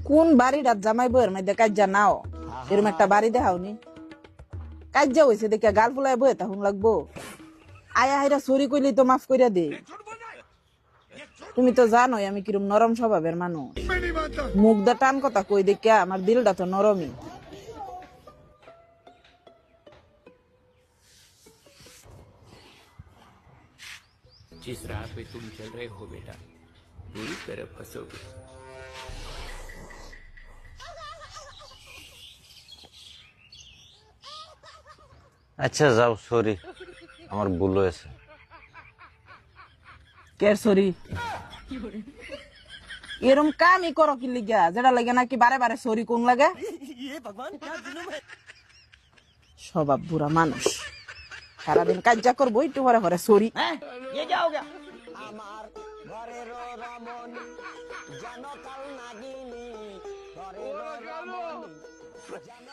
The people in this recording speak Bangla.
কোন বাড়িটা জামাই বইয়ের মধ্যে কাজ্জা নাও এরকম একটা বাড়ি দেখাওনি কাজ্জা হয়েছে দেখে গাল ফুলায় বয়ে তখন লাগবো আয়া হাইরা সরি কইলি তো মাফ কইরা দে তুমি তো জানোই আমি কিরম নরম স্বভাবের মানুষ মুখ দা টান কথা কই দেখে আমার দিলটা তো নরমই जिस राह पे तुम चल रहे हो बेटा बुरी तरह फंसोगे। আচ্ছা যাও, সরি, আমার ভুল হয়েছে। কের সরি এরম কামই করো কি লিগা যেটা লাগে নাকি বারে বারে সরি কোন লাগে স্বভাব বুড়া মানুষ সারাদিন কাজ্জা করবো একটু পরে পরে সরি আমার ঘরের রমণী যেন কাল নাগিনী ঘরের রমণী যেন